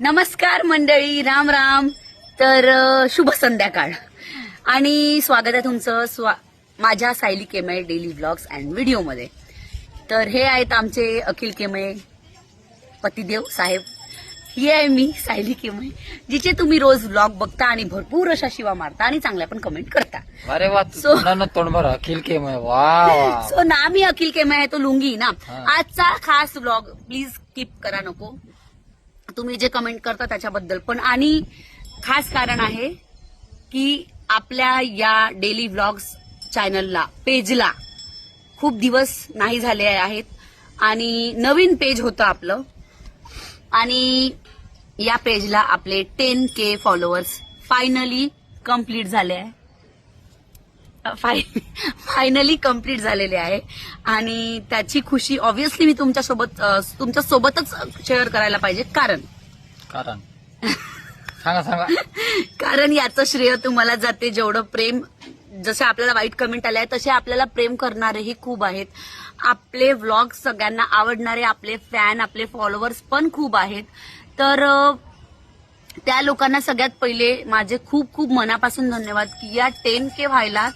नमस्कार मंडळी, राम राम. तर शुभ संध्याकाळ आणि स्वागत आहे तुमचं माझ्या सायली केमय डेली व्लॉग्स अँड व्हिडिओमध्ये. तर हे आहेत आमचे अखिल केमय पतिदेव साहेब. ही आहे मी सायली केमय, जिचे तुम्ही रोज व्लॉग बघता आणि भरपूर अशा शिवा मारता आणि चांगल्या पण कमेंट करता. अरे वा, तोंडभर अखिल केमय. वा सो नाम ही अखिल केमय आहे तो लुंगी ना. आजचा खास व्लॉग प्लीज स्किप करा नको. तुम्ही जे कमेंट करता त्याच्याबद्दल पण, आणि खास कारण आहे की आपल्या या डेली व्लॉग्स चॅनलला पेजला खूप दिवस नाही झाले आहेत आणि नवीन पेज होतं आपलं, आणि या पेजला आपले 10K फॉलोअर्स फायनली कंप्लीट झाले आहे. फायनली कंप्लीट झालेले आहे आणि त्याची खुशी ऑब्व्हियसली मी तुमच्या सोबतच शेअर करायला पाहिजे. कारण सांगा कारण याचं श्रेय तुम्हाला जाते. जेवढं प्रेम, जसे आपल्याला वाईट कमेंट आले आहेत तसे आपल्याला प्रेम करणारेही खूप आहेत. आपले व्लॉग सगळ्यांना आवडणारे आपले फॅन, आपले फॉलोअर्स पण खूप आहेत. तर त्या लोकांना सगळ्यात पहिले माझे खूप खूप मनापासून धन्यवाद की या 10K व्हायला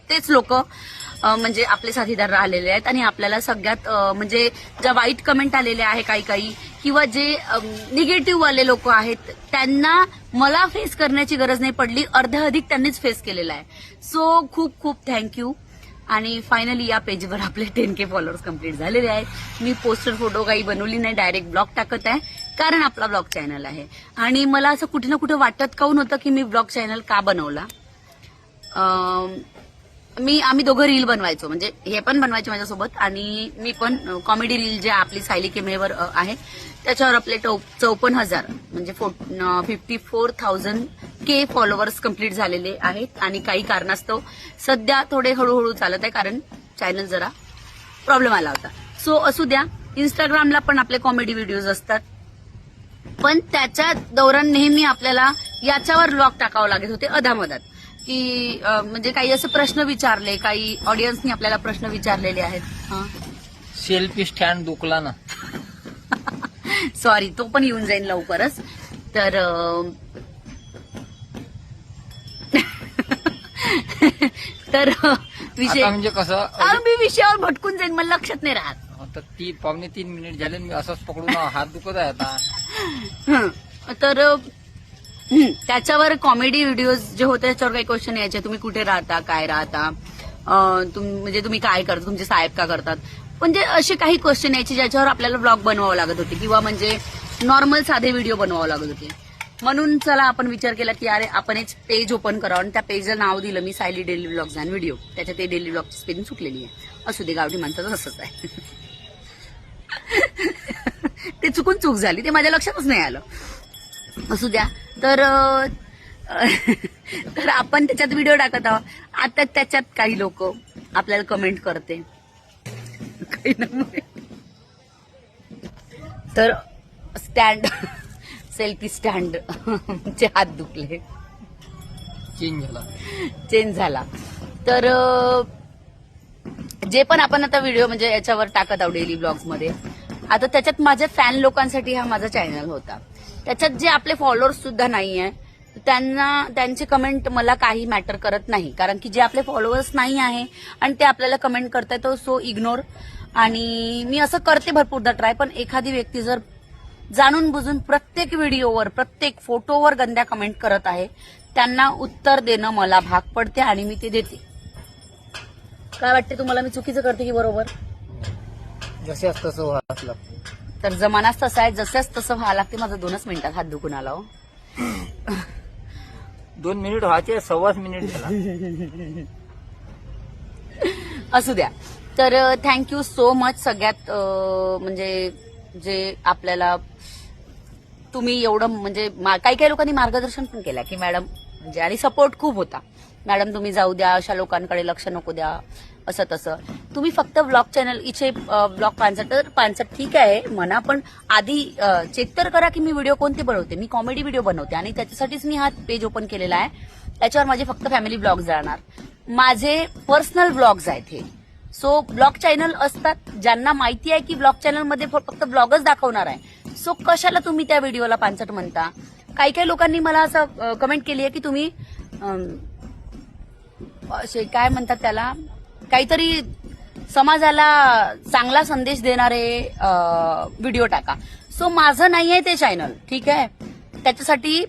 तेच लोक म्हणजे आपले साथीदार राहिलेले आहेत. आणि आपल्याला सगळ्यात म्हणजे ज्या वाईट कमेंट आलेल्या आहे काही किंवा जे निगेटिव्ह वाले लोक आहेत त्यांना मला फेस करण्याची गरज नाही पडली, अर्ध्याधिक त्यांनीच फेस केलेला आहे. सो खूप खूप थँक्यू. आणि फायनली या पेजवर आपले 10K फॉलोअर्स कंप्लीट झालेले आहेत. मी पोस्टर फोटो काही बनवली नाही, डायरेक्ट ब्लॉग टाकत आहे कारण आपला ब्लॉग चॅनल आहे. आणि मला असं कुठे ना कुठे वाटत काऊन होतं की मी ब्लॉग चॅनल का बनवला. आम्ही दोघं रील बनवायचो, म्हणजे हे पण बनवायचे माझ्यासोबत आणि मी पण कॉमेडी रील जे आपली सायली केमयवर आहे त्याच्यावर आपले 54,000 म्हणजे 54,000K फॉलोअर्स कंप्लीट झालेले आहेत. आणि काही कारणास्तव सध्या थोडे हळूहळू चालत आहे कारण चॅनल जरा प्रॉब्लेम आला होता. सो असू द्या. इंस्टाग्रामला पण आपले कॉमेडी व्हिडिओज असतात, पण त्याच्या दौरान नेहमी आपल्याला याच्यावर व्लॉग टाकावं लागत होते अधामधात की म्हणजे काही असे प्रश्न विचारले, काही ऑडियन्सनी आपल्याला प्रश्न विचारलेले आहेत. सेल्फी स्टँड दुखला ना. सॉरी, तो पण येऊन जाईल लवकरच. तर तर विषय म्हणजे कसं, मी विषयावर भटकून जाईन, मला लक्षात नाही राहत. आता 3-3 मिनिट झाले मी असंच पकडून हात दुखत आहे आता. तर त्याच्यावर कॉमेडी व्हिडिओज जे होते त्याच्यावर काही क्वेश्चन यायचे, तुम्ही कुठे राहता, काय राहता, म्हणजे तुम्ही काय करता, तुमचे साहेब का करतात, म्हणजे असे काही क्वेश्चन यायचे ज्याच्यावर आपल्याला ब्लॉग बनवावं लागत होते किंवा म्हणजे नॉर्मल साधे व्हिडिओ बनवावं लागत होते. म्हणून चला आपण विचार केला की अरे आपण एक पेज ओपन करावं आणि त्या पेजला नाव दिलं मी Sayali daily vlogs and video. त्याच्यात ते डेली व्लॉगची स्पेलिंग सुटलेली आहे. असू दे, गावठी माणसाचं असंच आहे. ते चुकून चूक झाली, ते माझ्या लक्षातच नाही आलं. असू द्या. तर आपण त्याच्यात व्हिडिओ टाकत आहोत. आता त्याच्यात काही लोक आपल्याला कमेंट करते काही नाही. तर स्टँड सेल्फी स्टँड चे हात दुखले, चेंज झाला. तर जे पण आपण आता व्हिडिओ म्हणजे याच्यावर टाकत आहोत डेली ब्लॉग्स मध्ये, आता त्याच्यात माझ्या फॅन लोकांसाठी हा माझा चॅनल होता. त्याच्यात जे आपले फॉलोअर्स सुद्धा नाही आहे त्यांचे कमेंट मला काही मॅटर करत नाही, कारण की जे आपले फॉलोअर्स नाही आहे आणि ते आपल्याला कमेंट करतायत सो इग्नोर. आणि मी असं करते भरपूरदा ट्राय, पण एखादी व्यक्ती जर जाणून बुजून प्रत्येक व्हिडिओवर प्रत्येक फोटोवर गंद्या कमेंट करत आहे त्यांना उत्तर देणं मला भाग पडते आणि मी ते देते. काय वाटते तुम्हाला, मी चुकीचं करते की बरोबर? जसे तसं व्हावं लागतं. तर जमानाच तसा आहे, जसंच तसं व्हावं लागते. माझं 2च मिनिटात हात दुखून आला हो. 2 मिनिट व्हायचे 1.25 मिनिट झाला. असू द्या. तर थँक्यू सो मच सगळ्यात. म्हणजे जे आपल्याला तुम्ही एवढं म्हणजे काही लोकांनी मार्गदर्शन पण केलं की मॅडम म्हणजे, आणि सपोर्ट खूप होता. मॅडम तुम्ही जाऊ द्या, अशा लोकांकडे लक्ष नको द्या, असं तसं. तुम्ही फक्त ब्लॉग चॅनल इथे ब्लॉग 65 ठीक आहे म्हणा, पण आधी चेक तर करा की मी व्हिडिओ कोणते बनवते. मी कॉमेडी व्हिडिओ बनवते आणि त्याच्यासाठीच मी हा पेज ओपन केलेला आहे. त्याच्यावर माझे फक्त फॅमिली ब्लॉग्स जाणार, माझे पर्सनल ब्लॉग्स आहेत हे. सो ब्लॉग चॅनल असतात, ज्यांना माहिती आहे की ब्लॉग चॅनलमध्ये फक्त ब्लॉगच दाखवणार आहे, सो कशाला तुम्ही त्या व्हिडिओला पानसट म्हणता. काही काही लोकांनी मला असं कमेंट केली आहे की तुम्ही असे काय म्हणतात त्याला, काहीतरी समाजाला चांगला संदेश देणारे व्हिडिओ टाका. सो माझं नाही आहे ते चॅनल, ठीक आहे. त्याच्यासाठी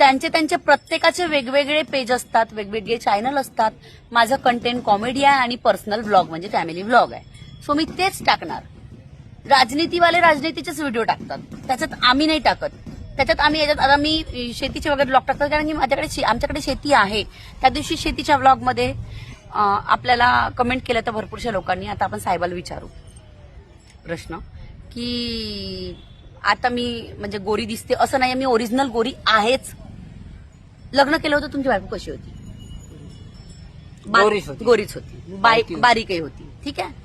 त्यांचे प्रत्येकाचे वेगवेगळे पेज असतात, वेगवेगळे चॅनल असतात. माझं कंटेंट कॉमेडी आहे आणि पर्सनल व्लॉग म्हणजे फॅमिली व्लॉग आहे. सो मी तेच टाकणार. राजनीतीवाले राजनीतीचेच व्हिडिओ टाकतात, त्याच्यात आम्ही नाही टाकत. त्याच्यात आता मी शेतीचे वगैरे ब्लॉग टाकतात, कारण की आमच्याकडे शेती आहे. त्या दिवशी शेतीच्या ब्लॉगमध्ये आपल्याला कमेंट केलं तर भरपूरशा लोकांनी. आता आपण साहेबाला विचारू प्रश्न की आता मी म्हणजे गोरी दिसते असं नाही, मी ओरिजिनल गोरी आहेच. लग्न केलं होतं, तुमची बायको कशी होती? गोरीच होती. गोरीच होती, बारीकही होती, ठीक आहे.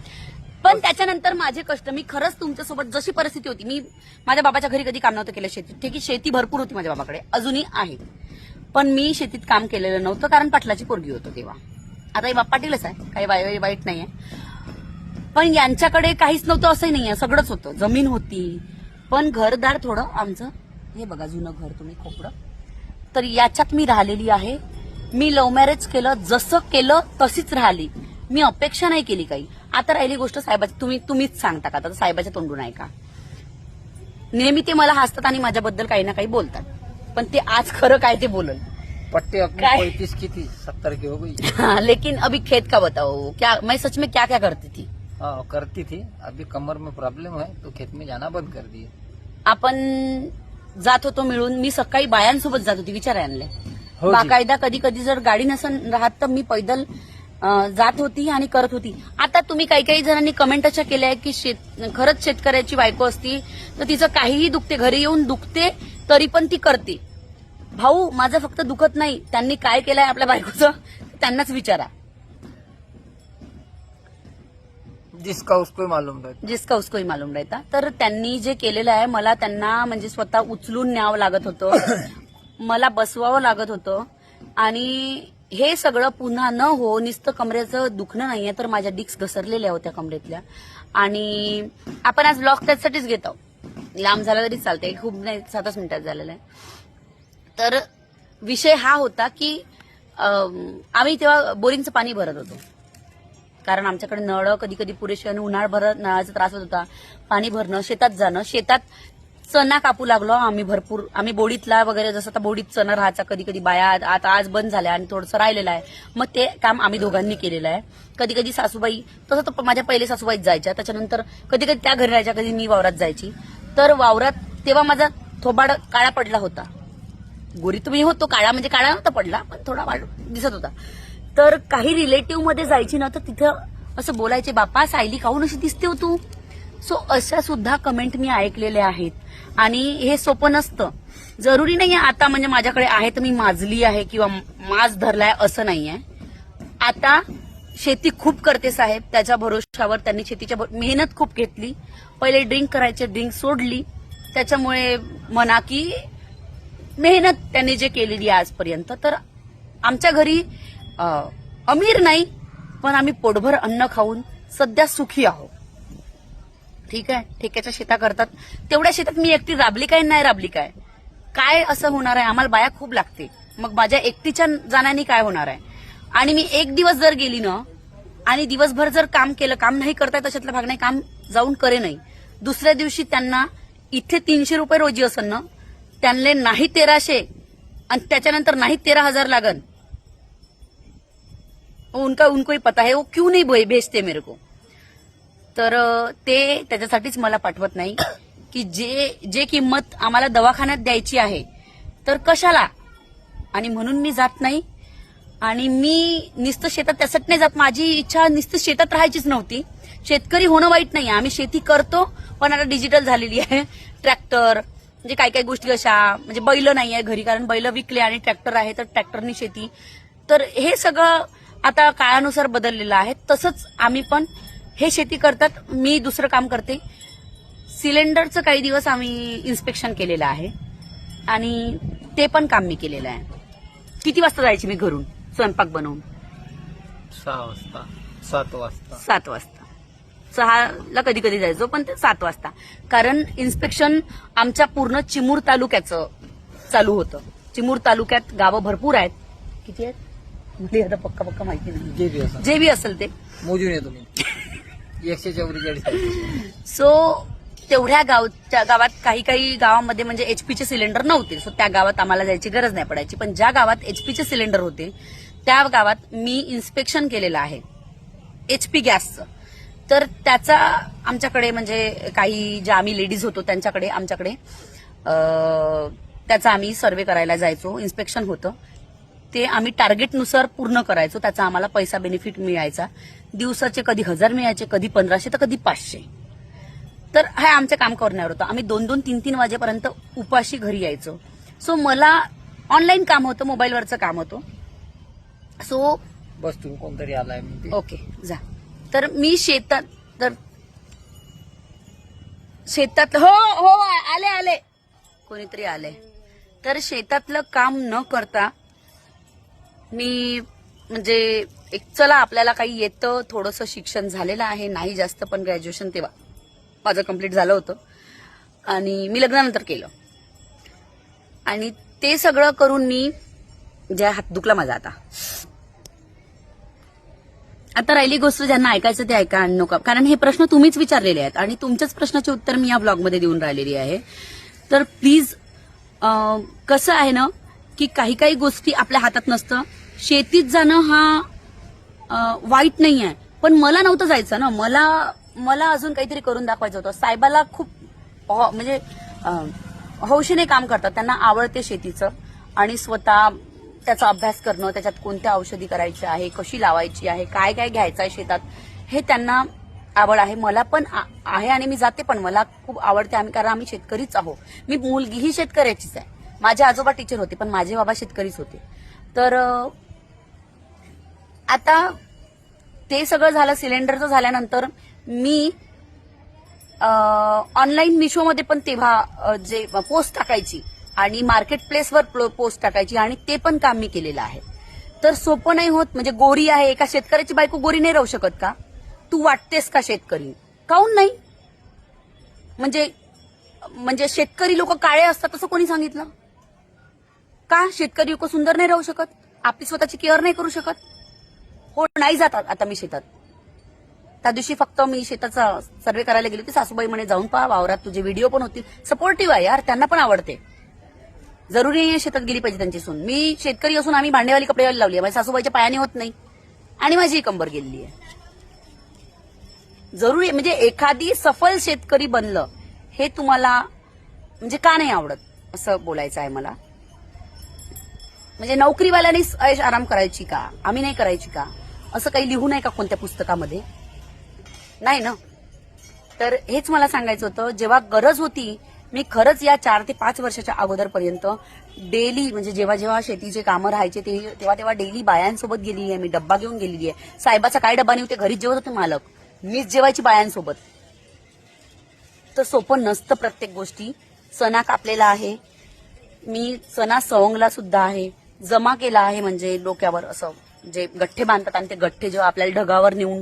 पण त्याच्यानंतर माझे कष्ट, मी खरंच तुमच्यासोबत जशी परिस्थिती होती, मी माझ्या बाबाच्या घरी कधी काम नव्हतं केलं शेतीत, ठीक आहे. शेती भरपूर होती माझ्या बाबाकडे, अजूनही आहे, पण मी शेतीत काम केलेलं नव्हतं कारण पाटलाची पोरगी होतो तेव्हा. आता हे बाप पाटीलच आहे, काही वाईट नाहीये, पण यांच्याकडे काहीच नव्हतं असंही नाहीये, सगळंच होतं. जमीन होती, पण घरदार थोडं आमचं, हे बघा जुनं घर तुम्ही खोपडं, तर याच्यात मी राहिलेली आहे. मी लव्ह मॅरेज केलं, जसं केलं तशीच राहिली, मी अपेक्षा नाही केली काही. आता राहिली गोष्ट साहेबाची, तुम्हीच सांगता का आता साहेबाच्या तोंडून आहे का? नेहमी ते मला हसतात आणि माझ्याबद्दल काही ना काही बोलतात, पण ते आज खरं काय ते बोलल. पट्टे अपनी काय? 35 की थी, 70 की हो गई. हाँ, लेकिन अभी खेत का बताओ, क्या मैं सच में क्या क्या करती थी. हाँ, करती थी. अभी कमर में प्रॉब्लम है तो खेत में जाना बंद कर दिए. आपण जात होतो मिळून, मी सकाळी बायांसोबत जात होती, विचार आणले हो जी. बाकायदा. कधी कधी जर गाडी नसन राहत तर मी पैदल जात होती आणि करत होती. आता तुम्ही काही जणांनी कमेंट अशा केल्या की खरंच शेतकऱ्याची बायको असती तर तिचं काहीही दुखते, घरी येऊन दुखते तरी पण ती करते. भाऊ, माझं फक्त दुखत नाही, त्यांनी काय केलंय आपल्या बायकोचं त्यांनाच विचारा. जिसका उसको ही मालूम रहता. जिसका उसकोही मालूम रहता. तर त्यांनी जे केलेलं आहे, मला त्यांना म्हणजे स्वतः उचलून न्यावं लागत होतं, मला बसवावं लागत होतं. आणि हे सगळं पुन्हा न हो, नुसतं कमरेचं दुखणं नाहीये तर माझ्या डिक्स घसरलेल्या होत्या कमरेतल्या. आणि आपण आज ब्लॉग त्यासाठीच घेत आहोत, लांब झाला तरी चालतंय, खूप नाही, 7 मिनिटात झालेलं आहे. तर विषय हा होता की आम्ही तेव्हा बोरिंगचं पाणी भरत होतो, कारण आमच्याकडे नळ कधी कधी पुरेसे, उन्हाळभर नळाचा त्रास होत होता. पाणी भरणं, शेतात जाणं, शेतात चणा कापू लागलो आम्ही भरपूर. आम्ही बोडीतला वगैरे, जसं आता बोडीत चणा राहायचा, कधी कधी बाया आता आज बंद झाल्या आणि थोडंसं राहिलेलं आहे, मग ते काम आम्ही दोघांनी केलेलं आहे. कधी कधी सासूबाई, तसं तर माझ्या पहिले सासूबाईच जायच्या, त्याच्यानंतर कधी कधी त्या घरी राहायच्या, कधी मी वावरात जायची. तर वावरात तेव्हा माझा थोबाड काळा पडला होता. गोरी तुम्ही होतो, काळा म्हणजे काळा नव्हता पडला, पण थोडा दिसत होता. तर काही रिलेटिव्ह मध्ये जायची ना, तर तिथं असं बोलायचे, बापा सायली काहून अशी दिसते हो तू. सो अशा सुद्धा कमेंट मी ऐकलेल्या आहेत. आणि हे सोपं नसतं, जरुरी नाहीये आता म्हणजे माझ्याकडे आहे तर मी माजली आहे किंवा माज धरलाय असं नाहीये. आता शेती खूप करते साहेब, त्याच्या भरोशावर त्यांनी शेतीच्या मेहनत खूप घेतली. पहिले ड्रिंक करायचे, ड्रिंक सोडली, त्याच्यामुळे म्हणा की मेहनत त्यांनी जे केलेली आहे आजपर्यंत. तर आमच्या घरी अमीर नाही, पण आम्ही पोटभर अन्न खाऊन सध्या सुखी आहोत, ठीक आहे. ठेक्याच्या शेता करतात, तेवढ्या शेतात मी एकटी राबली काय, नाही राबली काय, काय असं होणार आहे. आम्हाला बाया खूप लागते, मग माझ्या एकटीच्या जाण्याने काय होणार आहे. आणि मी एक दिवस जर गेली ना आणि दिवसभर जर काम केलं, काम नाही करताय तशातला भाग नाही, काम जाऊन करे नाही, दुसऱ्या दिवशी त्यांना इथे 300 रुपये रोजी असेल ना, त्यांना नाही 1300 आणि त्याच्यानंतर नाही 13,000 लागन. उनको ही पता है वो क्यों नहीं भेजते मेरे को. तर ते त्याच्यासाठीच मला पाठवत नाही की जे किंमत आम्हाला दवाखान्यात द्यायची आहे तर कशाला. आणि म्हणून मी जात नाही. आणि मी नुसतं शेतात त्यासाठी नाही जात, माझी इच्छा नुसतं शेतात राहायचीच नव्हती. शेतकरी होणं वाईट नाही, आम्ही शेती करतो, पण आता डिजिटल झालेली आहे. ट्रॅक्टर म्हणजे काही गोष्टी अशा, म्हणजे बैल नाही आहे घरी, कारण बैल विकले आणि ट्रॅक्टर आहे तर ट्रॅक्टरनी शेती. तर हे सगळं आता काळानुसार बदललेलं आहे. तसंच आम्ही पण हे शेती करतात, मी दुसरं काम करते. सिलेंडरचं काही दिवस आम्ही इन्स्पेक्शन केलेलं आहे आणि ते पण काम मी केलेलं आहे. किती वाजता जायची मी घरून स्वयंपाक बनवून? 6 वाजता. 7 वाजता. 7 वाजता. 6ला कधी कधी जायचो, पण ते 7 वाजता. कारण इन्स्पेक्शन आमच्या पूर्ण चिमूर तालुक्याचं चालू होतं. चिमूर तालुक्यात गावं भरपूर आहेत. किती आहेत म्हणजे आता पक्का माहिती नाही. जे बी असेल ते मोजून येतो मी. 144. सो तेवढ्या गावात काही गावामध्ये म्हणजे एचपीचे सिलेंडर नव्हते. सो त्या गावात आम्हाला जायची गरज नाही पडायची. पण ज्या गावात एचपीचे सिलेंडर होते त्या गावात मी इन्स्पेक्शन केलेलं आहे एचपी गॅसचं. तर त्याचा आमच्याकडे म्हणजे काही ज्या आम्ही लेडीज होतो त्यांच्याकडे आमच्याकडे त्याचा आम्ही सर्व्हे करायला जायचो. इन्स्पेक्शन होतं ते आम्ही टार्गेटनुसार पूर्ण करायचो. त्याचा आम्हाला पैसा बेनिफिट मिळायचा. दिवसाचे कधी 1000 मिळायचे, कधी 1500 तर कधी 500. तर हे आमचं काम करण्यावर होतं. आम्ही 2-2, 3-3 वाजेपर्यंत उपाशी घरी यायचो. सो मला ऑनलाईन काम होतं, मोबाईलवरचं काम होतं. सो बस तुम्ही कोणतरी आलाय म्हणते. ओके जा. तर मी शेतात हो आले कोणीतरी आले. तर शेतातलं काम न करता मी म्हणजे एक चला आपल्याला काही येतं, थोडंसं शिक्षण झालेलं आहे, नाही जास्त पण ग्रॅज्युएशन तेव्हा माझं कंप्लीट झालं होतं आणि मी लग्नानंतर केलं. आणि ते सगळं करून मी ज्या हात दुखला माझा आता राहिली गोष्ट ज्यांना ऐकायचं ते ऐका आणि नका. कारण हे प्रश्न तुम्हीच विचारलेले आहेत आणि तुमच्याच प्रश्नाचे उत्तर मी या ब्लॉगमध्ये देऊन राहिलेली आहे. तर प्लीज कसं आहे ना की काही गोष्टी आपल्या हातात नसतं. शेतीत जाणं हा वाईट नाही आहे, पण मला नव्हतं जायचं ना. मला अजून काहीतरी करून दाखवायचं होतं. साहेबाला खूप म्हणजे हौशीने काम करतात, त्यांना आवडते शेतीचं आणि स्वतः त्याचा अभ्यास करणं, त्याच्यात कोणत्या औषधी करायच्या आहे, कशी लावायची आहे, काय घ्यायचं आहे शेतात, हे त्यांना आवड आहे. मला पण आहे आणि मी जाते पण मला खूप आवडते. कारण आम्ही शेतकरीच आहोत. मी मुलगीही शेतकऱ्याचीच आहे. माझे आजोबा टीचर होते पण माझे बाबा शेतकरीच होते. तर आता ते सगळं झालं. सिलेंडरचं झाल्यानंतर मी ऑनलाईन मिशोमध्ये पण तेव्हा जे पोस्ट टाकायची आणि मार्केट प्लेसवर पोस्ट टाकायची आणि ते पण काम मी केलेलं आहे. तर सोपं नाही होत. म्हणजे गोरी आहे, एका शेतकऱ्याची बायको गोरी नाही राहू शकत का? तू वाटतेस का शेतकरी? काऊन नाही? म्हणजे शेतकरी लोक काळे असतात असं कोणी सांगितलं का? शेतकरी लोक सुंदर नाही राहू शकत? आपली स्वतःची केअर नाही करू शकत? हो, नाही जातात. आता मी शेतात त्या दिवशी फक्त मी शेताचा सर्वे करायला गेली होती. सासूबाई म्हणे जाऊन पहा वावरात, तुझे व्हिडिओ पण होतील. सपोर्टिव्ह आहे यार, त्यांना पण आवडते. जरुरी नाही शेतात गेली पाहिजे त्यांची सून. मी शेतकरी असून आम्ही भांडेवाली कपडेवाली लावली आहे. माझ्या सासूबाईच्या पायाने होत नाही आणि माझी कंबर गेलेली आहे. जरुरी म्हणजे एखादी सफल शेतकरी बनलं हे तुम्हाला म्हणजे का नाही आवडत असं बोलायचं आहे मला. म्हणजे नोकरीवाल्याने ऐश आराम करायची का, आम्ही नाही करायची का, असं काही लिहू नये का कोणत्या पुस्तकामध्ये? नाही ना. तर हेच मला सांगायचं होतं. जेव्हा गरज होती, मी खरंच या 4 ते 5 वर्षाच्या अगोदरपर्यंत डेली म्हणजे जेव्हा शेतीचे कामं राहायचे तेव्हा डेली बायांसोबत गेलेली आहे. मी डब्बा घेऊन गेलेली आहे. साहेबाचा काय डब्बा नाही होते, घरीच जेवत होते मालक, मीच जेवायची बायांसोबत. तर सोपं नसतं प्रत्येक गोष्टी. सणा कापलेला आहे मी, सणा सवंगला सुद्धा आहे, जमा केला आहे. म्हणजे डोक्यावर असं जे गठ्ठे बांधतात आणि ते गठ्ठे जेव्हा आपल्याला ढगावर नेऊन,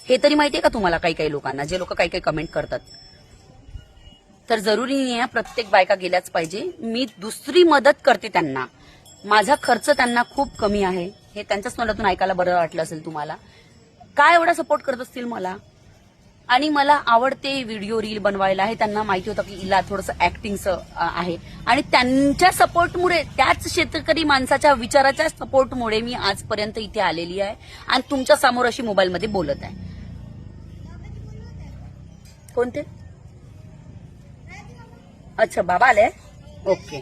हे तरी माहितीये का तुम्हाला काही लोकांना, जे लोक काही कमेंट करतात. तर जरुरी नाही आहे प्रत्येक बायका गेल्याच पाहिजे. मी दुसरी मदत करते त्यांना. माझा खर्च त्यांना खूप कमी आहे. हे त्यांच्याच तोंडातून ऐकायला बरं वाटलं असेल तुम्हाला. काय एवढा सपोर्ट करत असतील मला. आणि मला आवडते व्हिडिओ रील बनवायला. हे त्यांना माहिती होतं की हिला थोडंसं ऍक्टिंगचं आहे आणि त्यांच्या सपोर्टमुळे, त्याच शेतकरी माणसाच्या विचाराच्या सपोर्टमुळे मी आजपर्यंत इथे आलेली आहे आणि तुमच्या समोर अशी मोबाईलमध्ये बोलत आहे. कोणते? अच्छा, बाबा आले. ओके.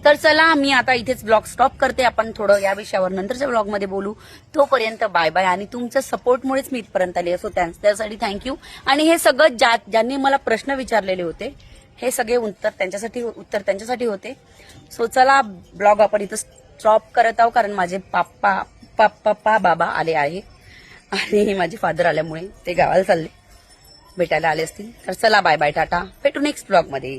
तर चला मी आता इथेच ब्लॉग स्टॉप करते. आपण थोडं या विषयावर नंतरच्या ब्लॉगमध्ये बोलू. तोपर्यंत बाय बाय. आणि तुमच्या सपोर्टमुळेच मी इथपर्यंत आले, असो त्यासाठी थँक्यू. आणि हे सगळं ज्यांनी मला प्रश्न विचारलेले होते हे सगळे उत्तर त्यांच्यासाठी होते. सो चला ब्लॉग आपण इथं स्टॉप करत आहोत कारण माझे बाबा आले आहे आणि माझे फादर आल्यामुळे ते गावाला चालले, भेटायला आले असतील. तर चला बाय बाय, टाटा, भेटू नेक्स्ट ब्लॉगमध्ये.